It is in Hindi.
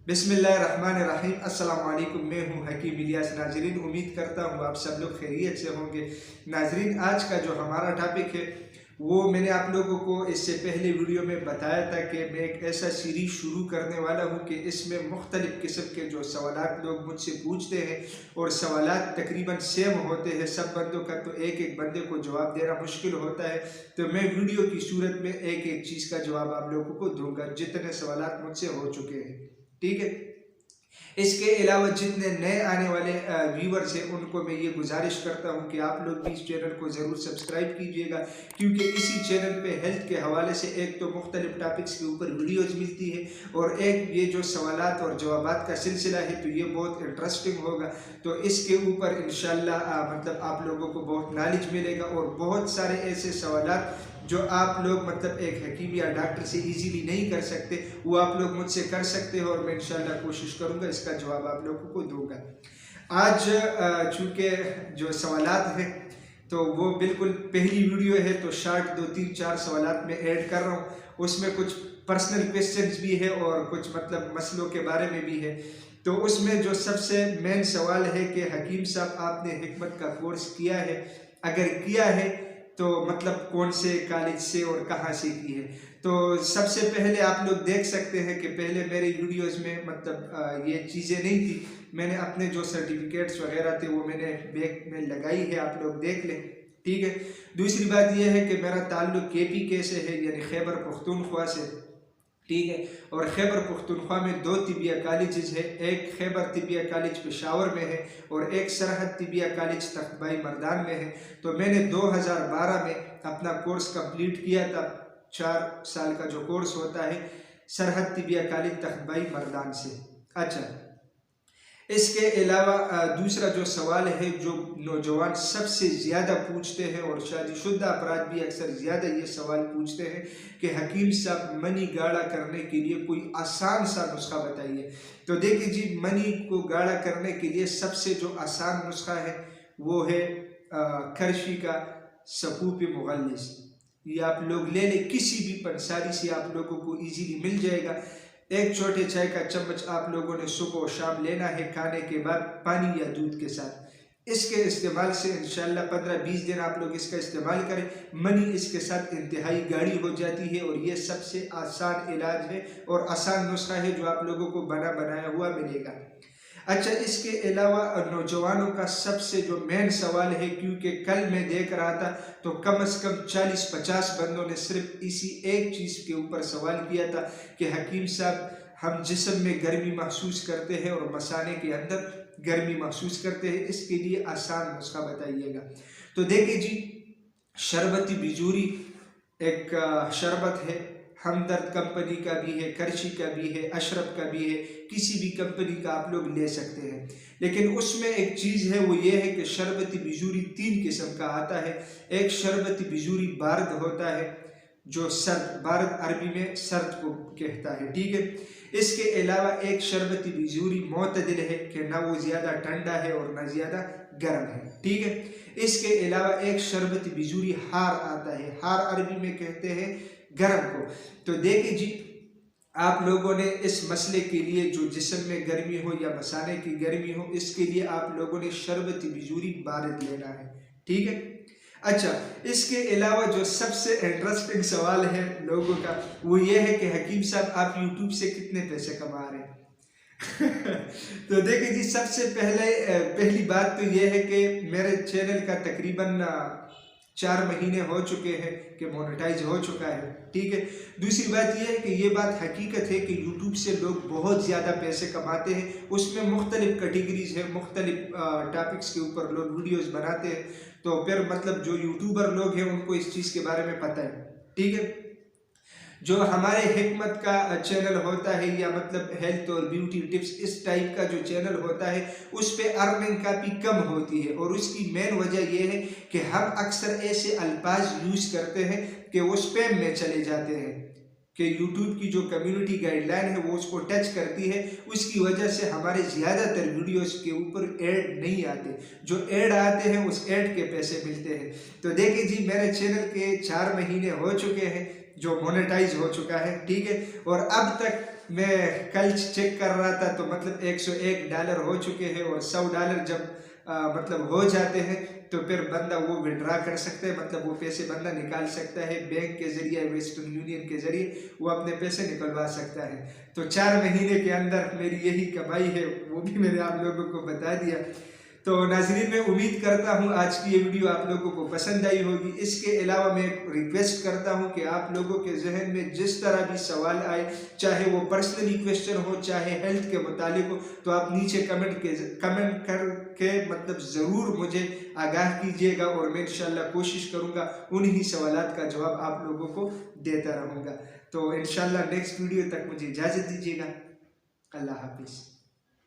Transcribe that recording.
बिस्मिल्लाहिर्रहमानिर्रहीम। अस्सलाम वालेकुम। मैं हूं हकीम इलियास। नाजरीन, उम्मीद करता हूं आप सब लोग खैरियत से होंगे। नाजरीन, आज का जो हमारा टॉपिक है वो मैंने आप लोगों को इससे पहले वीडियो में बताया था कि मैं एक ऐसा सीरीज शुरू करने वाला हूं कि इसमें मुख्तलिफ़ किस्म के जो सवालात लोग मुझसे पूछते हैं और सवालात तकरीबन सेम होते हैं सब बंदों का, तो एक एक बंदे को जवाब देना मुश्किल होता है। तो मैं वीडियो की सूरत में एक एक चीज़ का जवाब आप लोगों को दूंगा जितने सवालात मुझसे हो चुके हैं। ठीक है। इसके अलावा जितने नए आने वाले व्यूवर्स हैं उनको मैं ये गुजारिश करता हूँ कि आप लोग भी इस चैनल को ज़रूर सब्सक्राइब कीजिएगा, क्योंकि इसी चैनल पे हेल्थ के हवाले से एक तो मुख्तलिफ टॉपिक्स के ऊपर वीडियोज़ मिलती है और एक ये जो सवालात और जवाबात का सिलसिला है तो ये बहुत इंटरेस्टिंग होगा। तो इसके ऊपर इंशाल्लाह मतलब आप लोगों को बहुत नॉलेज मिलेगा और बहुत सारे ऐसे सवालात जो आप लोग मतलब एक हकीम या डॉक्टर से इजीली नहीं कर सकते वो आप लोग मुझसे कर सकते हो और मैं इंशाल्लाह कोशिश करूंगा इसका जवाब आप लोगों को दूंगा। आज चूँकि जो सवालात हैं तो वो बिल्कुल पहली वीडियो है तो शार्ट 2-3-4 सवालात में ऐड कर रहा हूँ। उसमें कुछ पर्सनल क्वेश्चंस भी है और कुछ मतलब मसलों के बारे में भी है। तो उसमें जो सबसे मेन सवाल है कि हकीम साहब आपने हिकमत का कोर्स किया है, अगर किया है तो मतलब कौन से कॉलेज से और कहाँ से की है। तो सबसे पहले आप लोग देख सकते हैं कि पहले मेरे वीडियोस में मतलब ये चीज़ें नहीं थी। मैंने अपने जो सर्टिफिकेट्स वगैरह थे वो मैंने बैग में लगाई है, आप लोग देख लें। ठीक है। दूसरी बात यह है कि मेरा ताल्लुक KPK से है, यानी खैबर पख्तूनख्वा से। ठीक है। और खैबर पख्तूनख्वा में 2 तिबिया कॉलेजेस है, एक खैबर तिबिया कॉलेज पेशावर में है और एक सरहद तिबिया कॉलेज तख्तबाई मर्दान में है। तो मैंने 2012 में अपना कोर्स कंप्लीट किया था। 4 साल का जो कोर्स होता है सरहद तिबिया कॉलेज तख्तबाई मर्दान से। अच्छा, इसके अलावा दूसरा जो सवाल है जो नौजवान सबसे ज़्यादा पूछते हैं और शादीशुदा अफराद भी अक्सर ज़्यादा ये सवाल पूछते हैं कि हकीम साहब मनी गाढ़ा करने के लिए कोई आसान सा नुस्खा बताइए। तो देखिए जी, मनी को गाढ़ा करने के लिए सबसे जो आसान नुस्खा है वो है करशी का सकूप मुगल्लिस। ये आप लोग ले लें, किसी भी पंसारी से आप लोगों को इजीली मिल जाएगा। एक छोटे चाय का चम्मच आप लोगों ने सुबह और शाम लेना है खाने के बाद पानी या दूध के साथ। इसके इस्तेमाल से इंशाल्लाह 15-20 दिन आप लोग इसका इस्तेमाल करें, मनी इसके साथ इंतहाई गाढ़ी हो जाती है और ये सबसे आसान इलाज है और आसान नुस्खा है जो आप लोगों को बना बनाया हुआ मिलेगा। अच्छा, इसके अलावा नौजवानों का सबसे जो मेन सवाल है, क्योंकि कल मैं देख रहा था तो कम से कम 40-50 बंदों ने सिर्फ इसी एक चीज़ के ऊपर सवाल किया था कि हकीम साहब हम जिस्म में गर्मी महसूस करते हैं और मसाने के अंदर गर्मी महसूस करते हैं, इसके लिए आसान नुस्खा बताइएगा। तो देखिए जी, शरबती बिजूरी एक शरबत है, हमदर्द कंपनी का भी है, करशी का भी है, अशरफ का भी है, किसी भी कंपनी का आप लोग ले सकते हैं। लेकिन उसमें एक चीज़ है वो ये है कि शरबती बिजूरी 3 किस्म का आता है। एक शरबती बिजूरी बारद होता है जो सर्द, बारद अरबी में सर्द को कहता है। ठीक है। इसके अलावा एक शरबती बिजूरी मोतदिल है कि ना वो ज़्यादा ठंडा है और ना ज़्यादा गर्म है। ठीक है। इसके अलावा एक शरबती बिजूरी हार आता है, हार अरबी में कहते हैं गर्म को। तो देखिए जी, आप लोगों ने इस मसले के लिए जो जिस्म में गर्मी हो या मसाने की गर्मी हो, इसके लिए आप लोगों ने शरबती बिजूरी बारिद लेना है। ठीक है। अच्छा, इसके अलावा जो सबसे इंटरेस्टिंग सवाल है लोगों का वो ये है कि हकीम साहब आप यूट्यूब से कितने पैसे कमा रहे हैं। तो देखिए जी, सबसे पहली बात तो ये है कि मेरे चैनल का तकरीबन 4 महीने हो चुके हैं कि मोनेटाइज हो चुका है। ठीक है। दूसरी बात यह है कि ये बात हकीकत है कि यूट्यूब से लोग बहुत ज़्यादा पैसे कमाते हैं। उसमें मुख्तलिफ कैटेगरीज है, मुख्तलिफ टॉपिक्स के ऊपर लोग वीडियोस बनाते हैं। तो फिर मतलब जो यूट्यूबर लोग हैं उनको इस चीज़ के बारे में पता है। ठीक है। जो हमारे हिकमत का चैनल होता है या मतलब हेल्थ और ब्यूटी टिप्स इस टाइप का जो चैनल होता है उस पे अर्निंग काफ़ी कम होती है और उसकी मेन वजह यह है कि हम अक्सर ऐसे अल्फाज यूज़ करते हैं कि वो स्पैम में चले जाते हैं, कि YouTube की जो कम्युनिटी गाइडलाइन है वो उसको टच करती है। उसकी वजह से हमारे ज़्यादातर वीडियोस के ऊपर ऐड नहीं आते, जो ऐड आते हैं उस ऐड के पैसे मिलते हैं। तो देखिए जी, मेरे चैनल के 4 महीने हो चुके हैं जो मोनेटाइज हो चुका है। ठीक है। और अब तक मैं कल चेक कर रहा था तो मतलब $101 हो चुके हैं, और $100 जब मतलब हो जाते हैं तो फिर बंदा वो विड्रा कर सकता है, मतलब वो पैसे बंदा निकाल सकता है बैंक के जरिए, वेस्टर्न यूनियन के जरिए वो अपने पैसे निकलवा सकता है। तो 4 महीने के अंदर मेरी यही कमाई है, वो भी मैंने आप लोगों को बता दिया। तो नाज़रीन, मैं उम्मीद करता हूँ आज की ये वीडियो आप लोगों को पसंद आई होगी। इसके अलावा मैं रिक्वेस्ट करता हूँ कि आप लोगों के जहन में जिस तरह भी सवाल आए, चाहे वो पर्सनली क्वेश्चन हो, चाहे हेल्थ के मुतालिक हो, तो आप नीचे कमेंट करके मतलब ज़रूर मुझे आगाह कीजिएगा, और मैं इंशाल्लाह कोशिश करूँगा उन्हीं सवालात का जवाब आप लोगों को देता रहूँगा। तो इंशाल्लाह नेक्स्ट वीडियो तक मुझे इजाज़त दीजिएगा। अल्लाह हाफिज़।